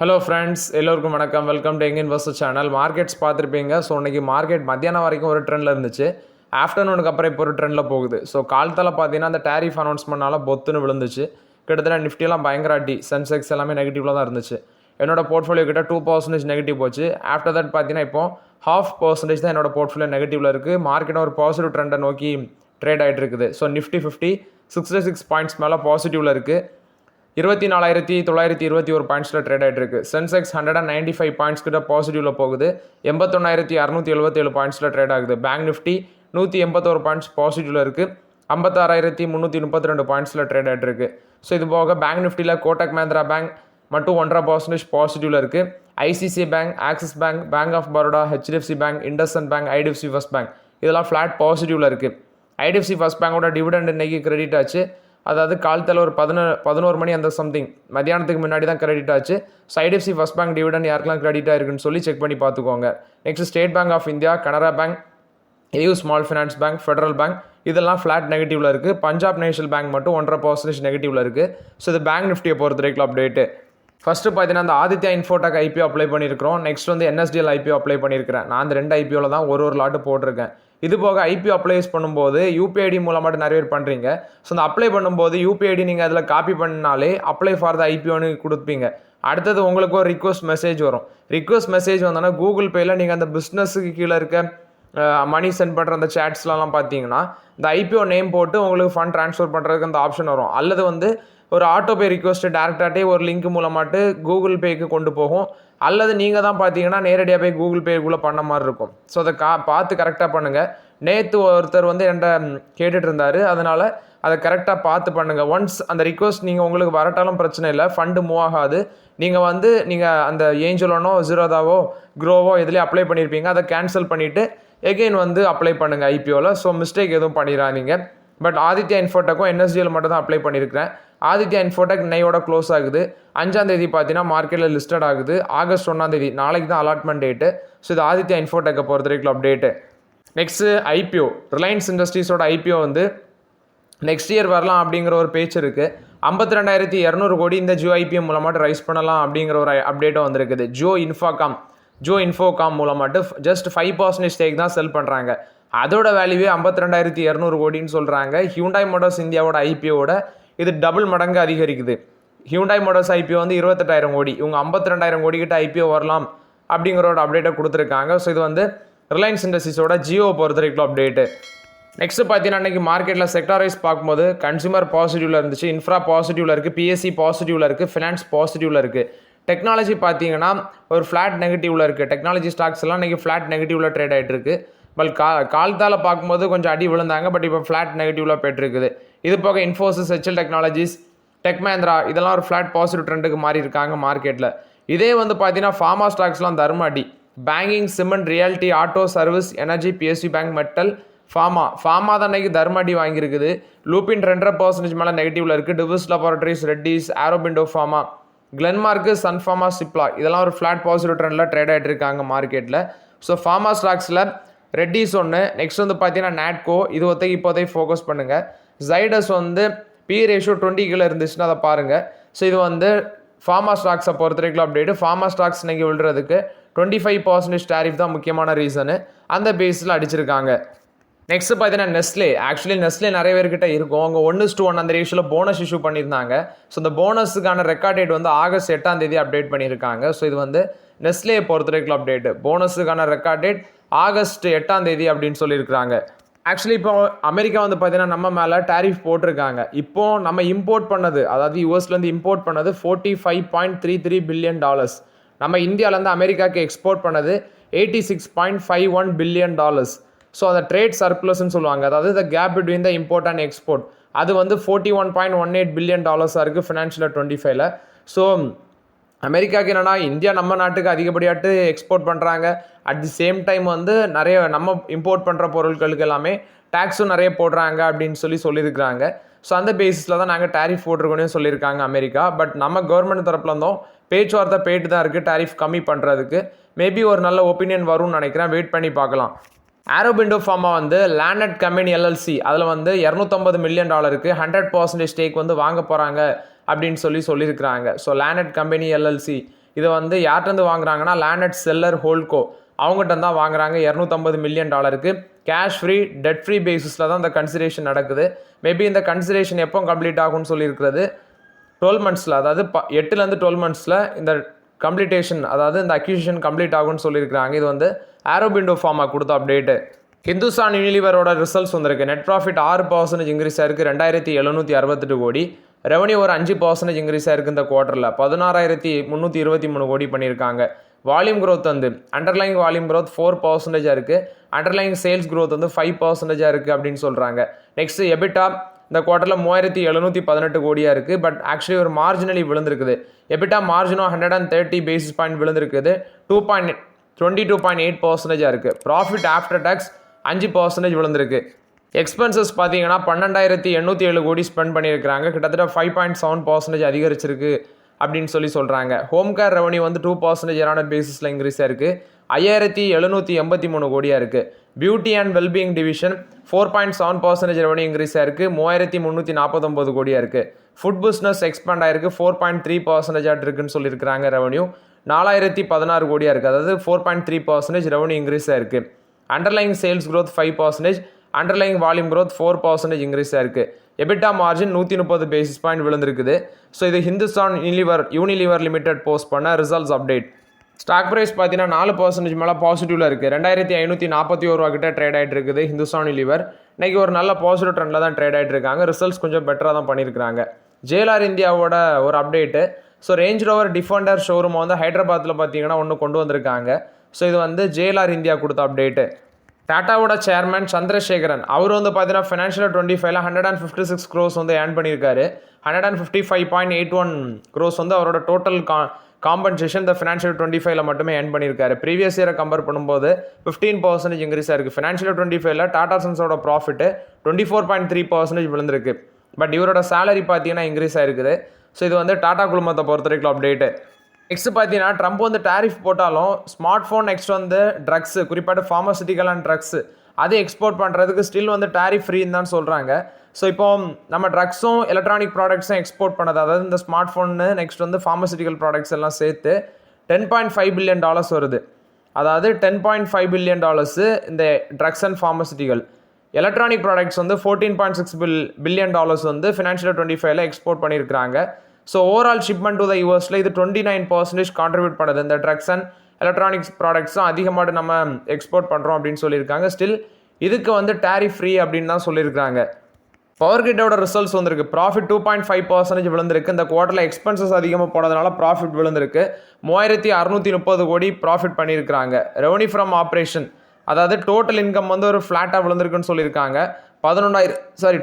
Hello friends, எல்லோருக்கும் வணக்கம். Welcome to young investor channel. Markets பார்த்துருப்பீங்க. ஸோ இன்றைக்கி மார்க்கெட் மத்தியானம் வரைக்கும் ஒரு ட்ரெண்டில் இருந்துச்சு. ஆஃப்டர்நூனுக்கு அப்புறம் இப்போ ஒரு ட்ரெண்டில் போகுது. ஸோ காலத்தில் பார்த்தீங்கன்னா அந்த டேரிஃப் அனௌன்ஸ்மெண்ட்னால பொத்துன்னு விழுந்துச்சு. கிட்டத்தட்ட நிஃப்டியெல்லாம் பயங்கர அடி, சென்செக்ஸ் எல்லாமே நெகட்டிவ்ல தான் இருந்துச்சு. என்னோட போர்ட்ஃபோலியோ கிட்ட 2% நெகட்டிவ் போச்சு. ஆஃப்டர் தட் பார்த்தீங்கன்னா இப்போ 0.5% தான் என்னோட போர்ட்ஃபோலியோ நெகட்டிவ்ல இருக்குது. மார்க்கெட் ஒரு பாசிட்டிவ் ட்ரெண்டை நோக்கி ட்ரேட் ஆகிட்டு இருக்குது. ஸோ நிஃப்டி 50 66 பாயிண்ட்ஸ் மேலே பாசிட்டிவில் இருக்குது. 24,921 பாயிண்ட்ஸில் ட்ரேட் ஆகிட்டு இருக்குது. சென்செக்ஸ் 195 பாயிண்ட்ஸ் கிட்ட பாசிட்டிவில் போகுது. 81,677 பாயிண்ட்ஸில் ட்ரேட் ஆகுது. பேங்க் நிஃப்டி 181 பாயிண்ட்ஸ் பாசிட்டிவில் இருக்குது. 56,332 பாயிண்ட்ஸில் ட்ரேட் ஆகிட்டு இருக்குது. ஸோ இது போக பேங்க் நிஃப்டியில் கோட்டக் மஹிந்திரா பேங்க் மட்டும் 1.5% பாசிட்டிவில் இருக்குது. ICICI Bank, Axis Bank, Bank of Baroda, HDFC Bank, IndusInd Bank, IDFC First Bank இதெல்லாம் ஃப்ளாட் பாசிட்டிவில் இருக்குது. ஐடிஎஃப்சி ஃபர்ஸ்ட் பேங்கோட டிவிடெண்ட் இன்னைக்கு கிரெடிட் ஆச்சு. அதாவது காலத்தில் ஒரு 11 மணி அந்த சம்திங் மத்தியானத்துக்கு முன்னாடி தான் கிரெடிட் ஆச்சு. So IDFC First Bank dividend யாருக்கெல்லாம் கிரெடிட் ஆயிருக்குன்னு சொல்லி செக் பண்ணி பார்த்துக்கோங்க. Next State Bank of India, Canara Bank, AU Small Finance Bank, Federal Bank இதெல்லாம் ஃப்ளாட் நெகட்டிவில் இருக்குது. பஞ்சாப் நேஷனல் பேங்க் மட்டும் 1.5% நெகட்டிவில் இருக்குது. ஸோ இது பேங்க் நிஃப்டியை பொறுத்த வரைக்கும் அப்டேட்டு. ஃபஸ்ட்டு பார்த்தீங்கன்னா அந்த ஆதித்யா இன்ஃபோடெக் ஐபிஓ அப்ளை பண்ணியிருக்கிறோம். நெக்ஸ்ட் வந்து என்எஸ்டிஎல் ஐபிஓ அப்ளை பண்ணியிருக்கிறேன். நான் அந்த 2 ஐபிஓவில் தான் ஒரு லாட்டு போட்டிருக்கேன். இது போக ஐபிஓ அப்ளைஸ் பண்ணும்போது யூபிஐடி மூலமாக நிறைய பேர் பண்ணுறீங்க. ஸோ அந்த அப்ளை பண்ணும்போது யூபிஐடி நீங்கள் அதில் காப்பி பண்ணாலே அப்ளை ஃபார் த ஐபிஓன்னு கொடுப்பீங்க. அடுத்தது உங்களுக்கு ஒரு ரிக்வஸ்ட் மெசேஜ் வரும். ரிக்வஸ்ட் மெசேஜ் வந்தோன்னா கூகுள் பேயில் நீங்கள் அந்த பிஸ்னஸுக்கு கீழே இருக்க மணி சென்ட் பண்ணுற அந்த சேட்ஸ்லாம் பார்த்தீங்கன்னா இந்த ஐபிஓ நேம் போட்டு உங்களுக்கு ஃபண்ட் ட்ரான்ஸ்ஃபர் பண்ணுறதுக்கு அந்த ஆப்ஷன் வரும். அல்லது வந்து ஒரு ஆட்டோபே ரிக்வஸ்ட்டு டேரெக்டாகவே ஒரு லிங்க் மூலமாட்டு கூகுள் பேக்கு கொண்டு போகும். அல்லது நீங்கள் தான் பார்த்தீங்கன்னா நேரடியாக போய் கூகுள் பேக்குள்ளே பண்ண மாதிரி இருக்கும். ஸோ அதை பார்த்து கரெக்டாக பண்ணுங்கள். நேற்று ஒருத்தர் வந்து என்கிட்ட கேட்டுட்டு இருந்தார். அதனால் அதை கரெக்டாக பார்த்து பண்ணுங்கள். ஒன்ஸ் அந்த ரிக்வஸ்ட் நீங்கள் உங்களுக்கு வரட்டாலும் பிரச்சனை இல்லை, ஃபண்டு மூவ் ஆகாது. நீங்கள் அந்த ஏஞ்சலோனோ ஜீரோதாவோ க்ரோவோ எதுலேயே அப்ளை பண்ணியிருப்பீங்க, அதை கேன்சல் பண்ணிவிட்டு எகெயின் வந்து அப்ளை பண்ணுங்கள் ஐபிஓவில். ஸோ மிஸ்டேக் எதுவும் பண்ணிடாதீங்க. பட் ஆதித்யா இன்ஃபோடெக்கும் என்எஸ்டிஎல் மட்டும் தான் அப்ளை பண்ணியிருக்கிறேன். ஆதித்யா இன்ஃபோடெக் இன்னையோட க்ளோஸ் ஆகுது. 5ஆம் தேதி பார்த்தீங்கன்னா மார்க்கெட்டில் லிஸ்டட் ஆகுது. ஆகஸ்ட் 1ஆம் தேதி நாளைக்கு தான் அலாட்மெண்ட் டேட்டு. ஸோ இது ஆதித்யா இன்ஃபோடெக்கை பொறுத்த வரைக்கும் அப்டேட்டு. நெக்ஸ்ட்டு ஐபிஓ ரிலையன்ஸ் இண்டஸ்ட்ரீஸோட ஐபிஓ வந்து நெக்ஸ்ட் இயர் வரலாம் அப்படிங்கிற ஒரு பேச்சு இருக்குது. 52,200 கோடி இந்த ஜியோ ஐபிஓ மூலமாட்டு ரைஸ் பண்ணலாம் அப்படிங்கிற ஒரு அப்டேட்டும் வந்திருக்குது. ஜியோ இன்ஃபோகாம் மூலமாட்டு ஜஸ்ட் 5% ஸ்டேக் தான் செல் பண்ணுறாங்க. அதோட வேல்யூவே 52,200 கோடின்னு சொல்கிறாங்க. ஹியூண்டாய் மோட்டார்ஸ் இந்தியாவோட ஐபிஓட இது டபுள் மடங்கு அதிகரிக்குது. ஹியூண்டாய் மோட்டார்ஸ் ஐபிஓ வந்து 28,000 கோடி, இவங்க 52,000 கோடி கிட்ட ஐபிஓ வரலாம் அப்படிங்கிற ஒரு அப்டேட்டை கொடுத்துருக்காங்க. ஸோ இது வந்து ரிலையன்ஸ் இண்டஸ்ட்ரீஸோட ஜியோ பொறுத்த வரைக்கும் அப்டேட்டு. நெக்ஸ்ட் பார்த்தீங்கன்னா அன்றைக்கி மார்க்கெட்டில் செக்டாரைஸ் பார்க்கும்போது கன்சூமர் பாசிட்டிவில் இருந்துச்சு, இன்ஃப்ரா பாசிட்டிவில் இருக்குது, பிஎஸ்சி பாசிட்டிவில் இருக்குது, ஃபினான்ஸ் பாசிட்டிவில் இருக்குது. டெக்னாலஜி பார்த்தீங்கன்னா ஒரு ஃப்ளாட் நெகட்டிவில் இருக்குது. டெக்னாலஜி ஸ்டாக்ஸ் எல்லாம் இன்றைக்கி ஃப்ளாட் நெகட்டிவில் ட்ரேட் ஆகிட்டு இருக்குது. பட் காலத்தால் பார்க்கும்போது கொஞ்சம் அடி விழுந்தாங்க. பட் இப்போ ஃப்ளாட் நெகட்டிவில் போய்ட்டுருக்குது. இது போக Infosys, HCL Technologies, Tech Mahindra இதெல்லாம் ஒரு ஃப்ளாட் பாசிட்டிவ் ட்ரெண்டுக்கு மாறி இருக்காங்க மார்க்கெட்டில். இதே வந்து பார்த்தீங்கன்னா ஃபார்மா ஸ்டாக்ஸ்லாம் தர்ம அடி. Banking, cement, reality, auto, service, energy, BSc bank, metal, pharma தான் அன்றைக்கி தர்ம அடி வாங்கியிருக்குது. லூப்பின் 2.5% மேலே நெகட்டிவில் இருக்குது. Divi's laboratories, Reddy's, Aurobindo pharma, Glenmark, Sun Pharma, Cipla இதெல்லாம் ஒரு ஃப்ளாட் பாசிட்டிவ் ட்ரெண்டில் ட்ரேட் ஆகிட்டு இருக்காங்க மார்க்கெட்டில். ஸோ ஃபார்மா ஸ்டாக்ஸில் ரெட்டிஸ் ஒன்று, நெக்ஸ்ட் வந்து பார்த்தீங்கன்னா நாட்கோ இது இப்போதைக்கு ஃபோக்கஸ் பண்ணுங்கள். ஜைடஸ் வந்து பி ரேஷியோ 20 கீழே இருந்துச்சுன்னா அதை பாருங்கள். ஸோ இது வந்து ஃபார்மா ஸ்டாக்ஸை பொறுத்த வரைக்கும் அப்டேட்டு. ஃபார்மா ஸ்டாக்ஸ் இன்றைக்கி விழுறதுக்கு 25% டேரிஃப் தான் முக்கியமான ரீசனு. அந்த பேஸில் அடிச்சிருக்காங்க. நெக்ஸ்ட் பார்த்தீங்கன்னா நெஸ்லே நிறைய பேர்கிட்ட இருக்கும். அவங்க 1:1 அந்த ரேஷியோவில் போனஸ் இஷ்யூ பண்ணியிருந்தாங்க. ஸோ இந்த போனஸுக்கான ரெக்கார்ட் டேட் வந்து ஆகஸ்ட் 8ஆம் தேதி அப்டேட் பண்ணியிருக்காங்க. ஸோ இது வந்து நெஸ்லேயை பொறுத்த வரைக்கும் அப்டேட்டு. போனஸுக்கான ரெக்கார்ட் டேட் ஆகஸ்ட் 8ஆம் தேதி அப்படின்னு சொல்லியிருக்கிறாங்க. ஆக்சுவலி இப்போ அமெரிக்கா வந்து பார்த்தீங்கன்னா நம்ம மேலே டேரிஃப் போட்டிருக்காங்க. இப்போது நம்ம இம்போர்ட் பண்ணது, அதாவது யூஎஸ்லேருந்து இம்போர்ட் பண்ணது $45.33 பில்லியன். நம்ம இந்தியாவிலேருந்து அமெரிக்காவுக்கு எக்ஸ்போர்ட் பண்ணது $86.51 பில்லியன். ஸோ அந்த ட்ரேட் சர்ப்ளஸ்ன்னு சொல்லுவாங்க. அதாவது the gap between the import and export அது வந்து $41.18 பில்லியன் இருக்குது ஃபினான்ஷியல் 25ல். ஸோ அமெரிக்காவுக்கு என்னென்னா இந்தியா நம்ம நாட்டுக்கு அதிகப்படியாட்டு எக்ஸ்போர்ட் பண்ணுறாங்க. அட் தி சேம் டைம் வந்து நிறைய நம்ம இம்போர்ட் பண்ணுற பொருட்களுக்கு எல்லாமே டேக்ஸும் நிறைய போடுறாங்க அப்படின்னு சொல்லியிருக்கிறாங்க. ஸோ அந்த பேசிஸில் தான் நாங்கள் டேரிஃப் போட்டிருக்கோன்னு சொல்லியிருக்காங்க அமெரிக்கா. பட் நம்ம கவர்மெண்ட் தரப்பில் இருந்தோம் பேச்சுவார்த்தை போயிட்டு தான் இருக்குது டேரிஃப் கம்மி பண்ணுறதுக்கு. மேபி ஒரு நல்ல ஒப்பீனியன் வரும்னு நினைக்கிறேன். வெயிட் பண்ணி பார்க்கலாம். ஆரோபிண்டோ ஃபார்மா வந்து லேண்டட் கம்பெனி எல்எல்சி அதில் வந்து $250 மில்லியன் 100% ஸ்டேக் வந்து வாங்க போகிறாங்க அப்படின்னு சொல்லியிருக்கிறாங்க. ஸோ லேண்டட் கம்பெனி எல்எல்சி இதை வந்து யார்கிட்ட வாங்குறாங்கன்னா லேண்ட் செல்லர் ஹோல்கோ அவங்ககிட்ட தான் வாங்குறாங்க. $250 million cash free dead free பேசிஸில் தான் இந்த கன்சிடரேஷன் நடக்குது. மேபி இந்த கன்சிடரேஷன் எப்போ கம்ப்ளீட் ஆகும்னு சொல்லியிருக்கிறது 12 மந்த்ஸில், அதாவது 8லேருந்து 12 மந்த்ஸில் இந்த கம்ப்ளீட்டேஷன், அதாவது இந்த அக்யூசிஷன் கம்ப்ளீட் ஆகும்னு சொல்லியிருக்காங்க. இது வந்து ஆரோபிண்டோ ஃபார்மா கொடுத்த அப்டேட்டு. ஹிந்துஸ்தான் யூனிலிவரோட ரிசல்ட்ஸ் வந்திருக்கு. நெட் ப்ராஃபிட் 6% இன்க்ரீஸ் ஆயிருக்கு, 2768 கோடி. ரெவன்யூ ஒரு 5% இன்க்ரீஸ் ஆயிருக்கு இந்த குவார்ட்டரில், 16,323 கோடி பண்ணியிருக்காங்க. வால்யூம் க்ரோத் வந்து அண்டர்லைங் வால்யூம் க்ரோத் 4% இருக்குது, அண்டர்லைங் சேல்ஸ் க்ரோத் வந்து 5% இருக்குது அப்படின்னு சொல்கிறாங்க. நெக்ஸ்ட் எபிட்டா இந்த குவார்ட்டரில் 3718 கோடியாக இருக்குது. பட் ஆக்சுவலி ஒரு மார்ஜினலி விழுந்திருக்குது. எபிட்டா மார்ஜினும் 130 பேசிஸ் பாயிண்ட் விழுந்திருக்குது, 22.8% இருக்குது. ப்ராஃபிட் ஆஃப்டர் டேக்ஸ் 5% விழுந்திருக்கு. எக்ஸ்பென்சஸ் பார்த்தீங்கன்னா 12,807 கோடி ஸ்பெண்ட் பண்ணியிருக்கிறாங்க, கிட்டத்தட்ட 5.7% அதிகரிச்சிருக்கு அப்படின்னு சொல்கிறாங்க. ஹோம் கேர் ரெவன்யூ வந்து 2% இயர் பேசிஸில் இன்க்ரீஸ் ஆயிருக்கு, 5,783 கோடியாக இருக்குது. Beauty and wellbeing division 4.7% revenue increase ஆயிருக்கு, 3,349 கோடியாக இருக்குது. ஃபுட் பிஸ்னஸ் எக்ஸ்பேண்ட் ஆயிருக்கு, 4.3% இருக்குன்னு சொல்லியிருக்கிறாங்க. ரெவன்யூ 4,016 கோடியாக இருக்குது, அதாவது 4.3% ரெவன்யூ இன்க்ரீஸ் ஆயிருக்கு. Underlying sales growth 5%, underlying volume growth 4% increase ஆயிருக்கு. எபிட்டா மார்ஜின் 130 பேசிஸ் பாயிண்ட் விழுந்திருக்குது. ஸோ இது ஹிந்துஸ்தான் யூனிலிவர் லிமிடெட் போஸ்ட் பண்ண ரிசல்ட்ஸ் அப்டேட். ஸ்டாக் ப்ரைஸ் பார்த்தீங்கன்னா 4% மேலே பாசிட்டிவில் இருக்குது. 2,541 ரூபா கிட்ட ட்ரேட் ஆகிட்டு இருக்குது ஹிந்துஸ்தான் யூனிலிவர். இன்றைக்கி ஒரு நல்ல பாசிட்டிவ் ட்ரெண்டில் தான் ட்ரேட் ஆகிட்டு இருக்காங்க. ரிசல்ட்ஸ் கொஞ்சம் பெட்டராக தான் பண்ணியிருக்காங்க. JLR இந்தியாவோட ஒரு update. So range rover Defender showroom வந்து ஹைதராபாத்தில் பார்த்தீங்கன்னா ஒன்று கொண்டு வந்திருக்காங்க. ஸோ இது வந்து JLR இந்தியா கொடுத்த அப்டேட்டு. டாட்டாவோட சேர்மன் சந்திரசேகரன் அவர் வந்து பார்த்தீங்கன்னா ஃபினான்ஷியல் 25ல் 156 crores வந்து ஏர்ன் பண்ணியிருக்காரு. 155.81 crores வந்து அவரோட டோட்டல் காம்பன்சேஷன் இந்த ஃபினான்ஷியல் 25ல் மட்டுமே ஏர்ன் பண்ணியிருக்காரு. ப்ரீவியஸ் இயரை கம்பேர் பண்ணும்போது 15% இன்க்ரீஸ் ஆயிருக்கு. ஃபினான்ஷியல் 25ல் டாடா சன்ஸோட ப்ராஃபிட்டு 24.3% விழுந்திருக்கு. பட் இவரோட சேலரி பார்த்தீங்கன்னா இன்க்ரீஸ் ஆயிருக்குது. ஸோ இது வந்து டாடா குழுமத்தை பொறுத்த வரைக்கும் அப்டேட்டு. நெக்ஸ்ட் பார்த்தீங்கன்னா ட்ரம்ப் வந்து டேரிஃப் போட்டாலும் ஸ்மார்ட் ஃபோன், நெக்ஸ்ட் வந்து ட்ரக்ஸு, குறிப்பாக ஃபார்மசிட்டிக்கல் அண்ட் ட்ரக்ஸு அது எக்ஸ்போர்ட் பண்ணுறதுக்கு ஸ்டில் வந்து டேரிஃப் ஃப்ரீன்னு தான் சொல்கிறாங்க. ஸோ இப்போ நம்ம ட்ரக்ஸும் எலக்ட்ரானிக் ப்ராடக்ட்ஸும் எக்ஸ்போர்ட் பண்ணது, அதாவது இந்த ஸ்மார்ட் ஃபோனு நெக்ஸ்ட் வந்து ஃபார்மசிட்டிக்கல் ப்ராடக்ட்ஸ் எல்லாம் சேர்த்து $10.5 பில்லியன் வருது. அதாவது $10.5 பில்லியன் இந்த drugs and pharmaceutical. Electronic products வந்து $14.6 பில்லியன் வந்து ஃபினான்ஷியல் 25ல் எக்ஸ்போர்ட் பண்ணியிருக்கிறாங்க. So overall shipment to the யூஎஸில் இது 29% கான்ட்ரிபியூட் பண்ணுது. இந்த ட்ரக்ஸ் அண்ட் எலக்ட்ரானிக்ஸ் ப்ராடக்ட்ஸும் அதிகமாக நம்ம எக்ஸ்போர்ட் பண்ணுறோம் அப்படின்னு சொல்லியிருக்காங்க. ஸ்டில் இதுக்கு வந்து டேரிஃப் ஃப்ரீ அப்படின்னு தான் சொல்லியிருக்காங்க. பவர் கிரிட்டோட ரிசல்ட்ஸ் வந்திருக்கு. ப்ராஃபிட் 2.5% விழுந்திருக்கு. இந்த குவார்ட்டரில் எக்ஸ்பென்சஸ் அதிகமாக போனதுனால ப்ராஃபிட் விழுந்திருக்கு. 3,630 கோடி ப்ராஃபிட் பண்ணியிருக்கிறாங்க. ரெவன்யூ ஃப்ரம் ஆப்ரேஷன், அதாவது டோட்டல் இன்கம் வந்து ஒரு ஃப்ளாட்டாக விழுந்திருக்குன்னு சொல்லியிருக்காங்க.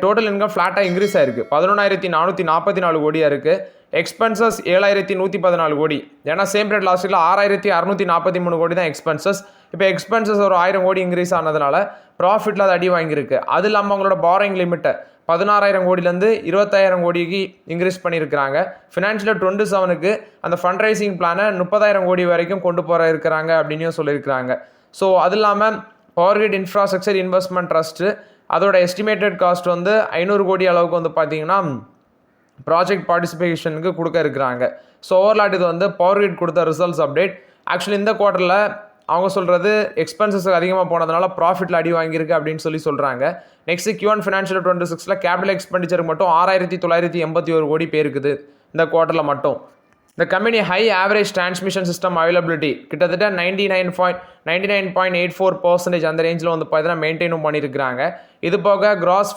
டோட்டல் இன்கம் ஃப்ளாட்டாக இன்க்ரீஸ் ஆயிருக்கு, 11,444 கோடியாக இருக்குது. எக்ஸ்பென்சஸ் 7,114 கோடி. ஏன்னா சேம் ரேட் லாஸ்ட் இயரில் 6,643 கோடி தான் எக்ஸ்பென்சஸ். இப்போ எக்ஸ்பென்சஸ் ஒரு 1000 கோடி இன்க்ரீஸ் ஆனதுனால ப்ராஃபிட்டில் அது அடி வாங்கியிருக்கு. அது இல்லாமல் அவங்களோட பாரோயிங் லிமிட்டை 16,000 கோடியிலேருந்து 25,000 கோடிக்கு இன்க்ரீஸ் பண்ணியிருக்கிறாங்க. ஃபினான்ஷியல் 27க்கு அந்த ஃபண்ட் ரைசிங் பிளானை 30,000 கோடி வரைக்கும் கொண்டு போகிற இருக்கிறாங்க அப்படின்னு சொல்லியிருக்கிறாங்க. ஸோ அது இல்லாமல் power grid infrastructure investment trust அதோட எஸ்டிமேட்டட் காஸ்ட் வந்து 500 கோடி அளவுக்கு வந்து பார்த்தீங்கன்னா ப்ராஜெக்ட் பார்ட்டிசிபேஷனுக்கு கொடுக்க இருக்கிறாங்க. ஸோ ஓவர்லாட் இது வந்து பவர் கிரிட் கொடுத்த ரிசல்ட்ஸ் அப்டேட். ஆக்சுவலி இந்த குவார்ட்டரில் அவங்க சொல்கிறது எக்ஸ்பென்சஸ் அதிகமாக போனதுனால ப்ராஃபிட்டில் அடி வாங்கியிருக்கு அப்படின்னு சொல்கிறாங்க. நெக்ஸ்ட் Q1 ஃபினான்ஷியல் 26ல் கேபிட்டல் எக்ஸ்பெண்டிச்சருக்கு மட்டும் 6,981 கோடி பேருக்குது இந்த குவார்ட்டரில் மட்டும். இந்த company high average transmission system availability கிட்டத்தட்ட 99.84% அந்த ரேஞ்சில் வந்து பார்த்தீங்கன்னா மெயின்டைனும் பண்ணியிருக்கிறாங்க. இது போக கிராஸ்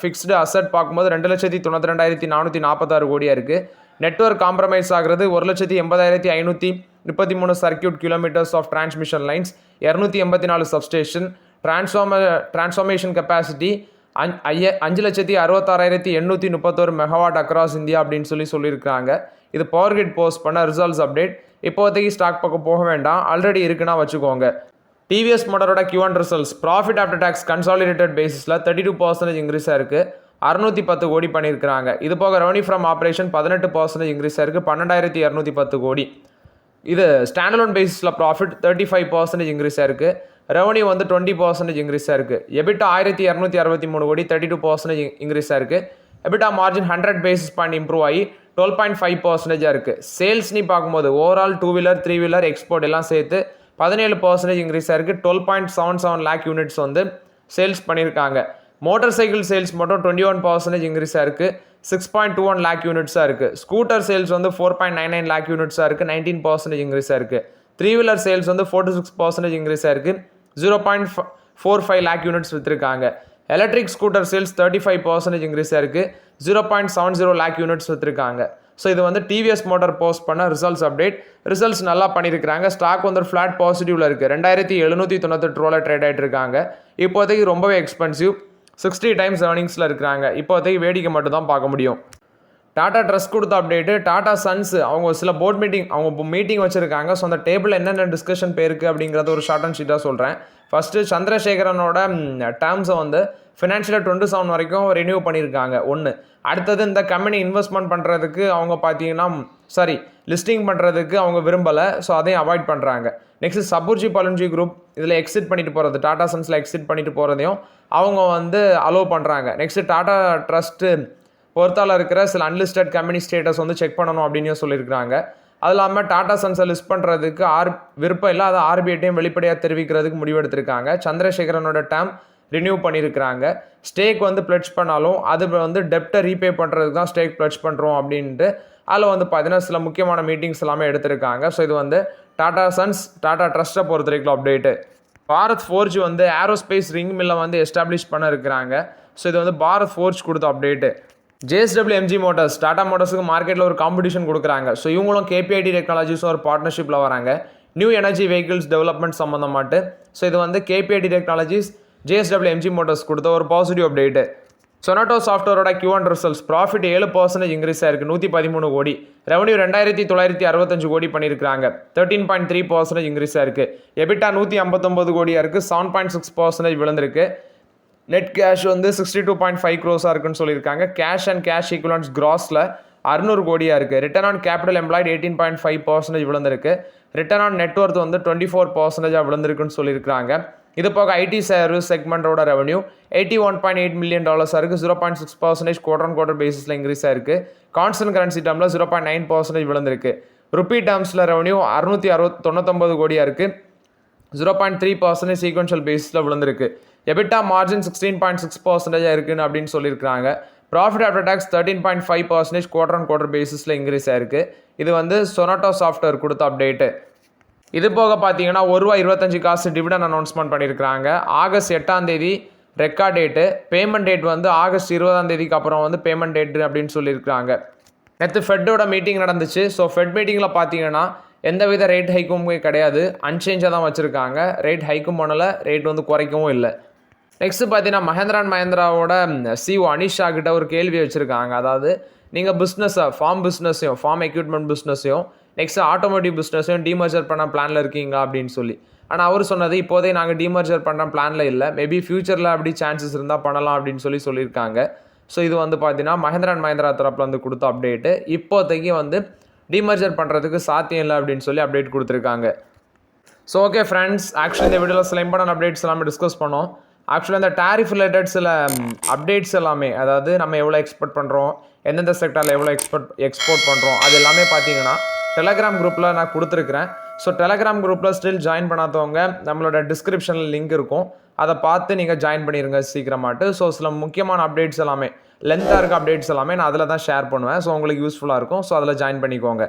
ஃபிக்ஸ்டு அசட் பார்க்கும்போது 2,92,446 கோடியாக இருக்குது. நெட்வொர்க் காம்ப்ரமைஸ் ஆகிறது 1,80,533 circuit kilometres of transmission lines, 284 substation, transformation capacity 5,66,831 megawatt across India அப்படின்னு சொல்லியிருக்காங்க. இது பவர் கிரிட் போஸ்ட் பண்ண ரிசல்ட்ஸ் அப்டேட். இப்போதைக்கு ஸ்டாக் பக்கம் போக வேண்டாம், ஆல்ரெடி இருக்குன்னா வச்சுக்கோங்க. டிவிஎஸ் மோட்டாரோட Q1 results profit after tax consolidated பேசிஸில் 32% இன்க்ரீஸ் ஆயிருக்கு, 610 கோடி பண்ணியிருக்கிறாங்க. இது போக ரெவன்யூ ஃப்ரம் ஆப்ரேஷன் 18% இன்க்ரீஸ் ஆயிருக்கு, 12,210 கோடி. இது ஸ்டாண்டலோன் பேசிஸில் ப்ராஃபிட் 35% இன்க்ரீஸ் ஆயிருக்கு, ரெவன்யூ வந்து 20% இன்க்ரீஸ் ஆயிருக்கு. எபிட்டா 1,263 கோடி, 32% இன்க்ரீஸ் ஆயிருக்கு. EBITDA margin 100 basis point improve ஆகி 12.5% இருக்குது. சேல்ஸ்னு பார்க்கும்போது ஓவரால் 2 வீலர் 3 வீலர் எக்ஸ்போர்ட் எல்லாம் சேர்த்து 17% இன்க்ரீஸ் ஆயிருக்கு. 12.77 லேக் யூனிட்ஸ் வந்து சேல்ஸ் பண்ணியிருக்காங்க. மோட்டார் சைக்கிள் சேல்ஸ் மட்டும் 21% இன்க்ரீஸ் ஆயிருக்கு. 6.21 லேக் யூனிட்ஸாக இருக்குது. ஸ்கூட்டர் சேல்ஸ் வந்து 4.99 லேக் யூனிட்ஸாக இருக்குது. 19% இன்க்ரீஸ் ஆயிருக்கு. 3 வீலர் சேல்ஸ் வந்து 46% இன்க்ரீஸ் ஆயிருக்கு. 0.45 லேக் யூனிட்ஸ் விற்றுருக்காங்க. எலக்ட்ரிக் ஸ்கூட்டர் சேல்ஸ் 35% இன்க்ரீஸ் ஆயிருக்கு. 0.70 லேக் யூனிட்ஸ் விற்றுருக்காங்க. ஸோ இது வந்து டிவிஎஸ் மோட்டார் போஸ்ட் பண்ண ரிசல்ட்ஸ் அப்டேட். ரிசல்ட்ஸ் நல்லா பண்ணியிருக்காங்க. ஸ்டாக் வந்து ஃப்ளாட் பாசிட்டிவ்ல இருக்குது. 2798 ரூபாயில் ட்ரேட் ஆகிட்டு இருக்காங்க. இப்போதைக்கு ரொம்பவே எக்ஸ்பென்சிவ். 60 டைம்ஸ் ஏர்னிங்ஸில் இருக்கிறாங்க. இப்போதைக்கு வேடிக்கை மட்டும் தான் பார்க்க முடியும். டாடா ட்ரஸ்ட் கொடுத்த அப்டேட்டு. டாடா சன்ஸ் அவங்க சில போர்ட் மீட்டிங் வச்சுருக்காங்க. ஸோ அந்த டேபிள் என்னென்ன டிஸ்கஷன் போயிருக்கு அப்படிங்கிறத ஒரு ஷார்ட் அண்ட் ஷீட்டாக சொல்கிறேன். ஃபஸ்ட்டு சந்திரசேகரனோட டேர்ம்ஸை வந்து ஃபினான்ஷியல் 27 வரைக்கும் ரினியூ பண்ணியிருக்காங்க. ஒன்று. அடுத்தது இந்த கம்பெனி இன்வெஸ்ட்மெண்ட் பண்ணுறதுக்கு அவங்க பார்த்தீங்கன்னா லிஸ்டிங் பண்ணுறதுக்கு அவங்க விரும்பலை. ஸோ அதையும் அவாய்ட் பண்ணுறாங்க. நெக்ஸ்ட் சபுர்ஜி பலன்ஜி குரூப் இதில் எக்ஸிட் பண்ணிட்டு போகிறது, டாடா சன்ஸில் எக்ஸிட் பண்ணிட்டு போகிறதையும் அவங்க வந்து அலோவ் பண்ணுறாங்க. நெக்ஸ்ட் டாடா ட்ரஸ்ட்டு பொறுத்தால இருக்கிற சில அன்லிஸ்டட் கம்பெனி ஸ்டேட்டஸ் வந்து செக் பண்ணணும் அப்படின்னு சொல்லியிருக்காங்க. அது இல்லாமல் டாடா சன்ஸை லிஸ்ட் பண்ணுறதுக்கு விருப்பம் இல்லை, அதை ஆர்பிஐட்டையும் வெளிப்படையாக தெரிவிக்கிறதுக்கு முடிவெடுத்திருக்காங்க. சந்திரசேகரனோட டேம் ரினியூ பண்ணியிருக்கிறாங்க. ஸ்டேக் வந்து பிளட்ஜ் பண்ணாலும் அது வந்து டெப்டை ரீபே பண்ணுறதுக்கு தான் ஸ்டேக் பிளட்ஜ் பண்ணுறோம் அப்படின்ட்டு அதில் வந்து பார்த்தீங்கன்னா சில முக்கியமான மீட்டிங்ஸ் எல்லாமே எடுத்திருக்காங்க. ஸோ இது வந்து டாடா சன்ஸ் டாடா ட்ரஸ்ட்டை பொறுத்த வரைக்கும் அப்டேட்டு. பாரத் ஃபோர்ஜ் வந்து ஏரோஸ்பேஸ் ரிங் மில்லை வந்து எஸ்டாப்ளிஷ் பண்ண இருக்கிறாங்க. ஸோ இது வந்து பாரத் ஃபோர்ஜ் கொடுத்த அப்டேட்டு. JSW மோட்டார்ஸ் டாடா மோட்டார்ஸுக்கு மார்க்கெட்டில் ஒரு காம்படிஷன் கொடுக்குறாங்க. ஸோ இவங்களும் KPIT டெக்னாலஜிஸும் ஒரு பார்ட்னர்ஷிப்பில் வராங்க. நியூ எனர்ஜி வெஹிக்கிள்ஸ் டெவலப்மெண்ட் சம்மந்தமாட்டு. ஸோ இது வந்து KPIT டெக்னாலஜிஸ் JSW மோட்டார்ஸ் கொடுத்த ஒரு பாசிட்டிவ் அப்டேட்டு. சொனாட்டோ சாஃப்ட்வேரோட Q1 ரிசல்ட்ஸ் ப்ராஃபிட் 7% இன்க்ரீஸ் ஆயிருக்கு. 113 கோடி. ரெவன்யூ 2965 கோடி பண்ணியிருக்காங்க. 13.3% இன்க்ரீஸ் ஆயிருக்கு. எபிட்டா 159 கோடியாக இருக்குது. 7.6% விழுந்திருக்கு. நெட் கேஷ் வந்து 62.5 crores இருக்குன்னு சொல்லியிருக்காங்க. கேஷ் அண்ட் கேஷ் ஈக்குவலன்ஸ் கிராஸில் 600 கோடியாக இருக்குது. ரிட்டர்ன் ஆன் கேபிட்டல் எம்ப்ளாய்டு 18.5% விழுந்திருக்கு. ரிட்டர்ன் ஆன் நெட்ஒர்த் வந்து 24% விழுந்திருக்குன்னு சொல்லியிருக்காங்க. இது போக ஐடி சர்வீஸ் செக்மெண்ட்டோட ரெவன்யூ $81.8 million இருக்குது. 0.6% குவார்டர் அண்ட் குவார்டர் பேசிஸில் இன்க்ரீஸ் ஆயிருக்கு. கான்ஸ்டன்ட் கரன்சி டேர்மில் 0.9% விழுந்திருக்கு. ருப்பி டேர்ம்ஸில் ரெவன்யூ 699 கோடியாக இருக்குது. 0.3% சீக்வென்ஷியல் பேசிஸில் விழுந்திருக்கு. எபிட்டா மார்ஜின் 16.6% இருக்குன்னு அப்படின்னு சொல்லியிருக்காங்க. Profit after tax 13.5% quarter and quarter பேசிஸில் இன்க்ரீஸ் ஆயிருக்கு. இது வந்து சொனாட்டோ சாஃப்ட்வேர் கொடுத்த அப்டேட்டு. இது போக பார்த்தீங்கன்னா ₹1.25 டிவிடன் அனௌன்ஸ்மெண்ட் பண்ணியிருக்காங்க. August 8 record date. Payment date வந்து ஆகஸ்ட் 20 அப்புறம் வந்து பேமெண்ட் டேட்டு அப்படின்னு சொல்லியிருக்காங்க. நேற்று ஃபெட்டோட மீட்டிங் நடந்துச்சு. ஸோ ஃபெட் மீட்டிங்கில் பார்த்தீங்கன்னா எந்தவித ரேட் ஹைக்கும் கிடையாது. அன்சேஞ்சாக தான் வச்சுருக்காங்க. ரேட் ஹைக்கும் பண்ணலை, ரேட் வந்து குறைக்கவும் இல்லை. நெக்ஸ்ட்டு பார்த்தீங்கன்னா மஹேந்திரா அண்ட் மஹேந்திராவோட CEO அனிஷா கிட்ட ஒரு கேள்வி வச்சுருக்காங்க. அதாவது நீங்கள் ஃபார்ம் எக்யூப்மெண்ட் பிஸ்னஸையும் நெக்ஸ்ட் ஆட்டோமோட்டிவ் பிஸ்னஸையும் டிமர்ஜர் பண்ண பிளானில் இருக்கீங்களா அப்படின்னு சொல்லி. ஆனால் அவர் சொன்னது இப்போதே நாங்கள் டிமர்ஜர் பண்ண பிளானில் இல்லை, மேபி ஃபியூச்சரில் அப்படி சான்சஸ் இருந்தால் பண்ணலாம் அப்படின்னு சொல்லியிருக்காங்க. ஸோ இது வந்து பார்த்தீங்கன்னா மஹேந்திரா அண்ட் மஹேந்திரா தரப்பில் வந்து கொடுத்த அப்டேட்டு. இப்போதைக்கு வந்து டிமர்ஜர் பண்ணுறதுக்கு சாத்தியம் இல்லை அப்படின்னு சொல்லி அப்டேட் கொடுத்துருக்காங்க. ஸோ ஓகே ஃப்ரெண்ட்ஸ், ஆக்சுவலி இந்த வீடியோவில் சில இம்பார்ட்டன்ட் அப்டேட்ஸ் எல்லாமே டிஸ்கஸ் பண்ணோம். ஆக்சுவலி அந்த டேரிஃப் ரிலேட்டட் சில அப்டேட்ஸ் எல்லாமே, அதாவது நம்ம எவ்வளோ எக்ஸ்போர்ட் பண்ணுறோம், எந்தெந்த செக்டரில் எவ்வளோ எக்ஸ்போர்ட் பண்ணுறோம், அது எல்லாமே பார்த்தீங்கன்னா டெலகிராம் குரூப்பில் நான் கொடுத்துருக்குறேன். ஸோ டெலகிராம் குரூப்பில் ஸ்டில் ஜாயின் பண்ணாதவங்க நம்மளோட டிஸ்கிரிப்ஷனில் லிங்க் இருக்கும், அதை பார்த்து நீங்கள் ஜாயின் பண்ணிடுங்க சீக்கிரமாட்டு. ஸோ சில முக்கியமான அப்டேட்ஸ் எல்லாமே, லென்த்தாக இருக்க அப்டேட்ஸ் எல்லாமே நான் அதில் தான் ஷேர் பண்ணுவேன். ஸோ உங்களுக்கு யூஸ்ஃபுல்லாக இருக்கும். ஸோ அதில் ஜாயின் பண்ணிக்கோங்க.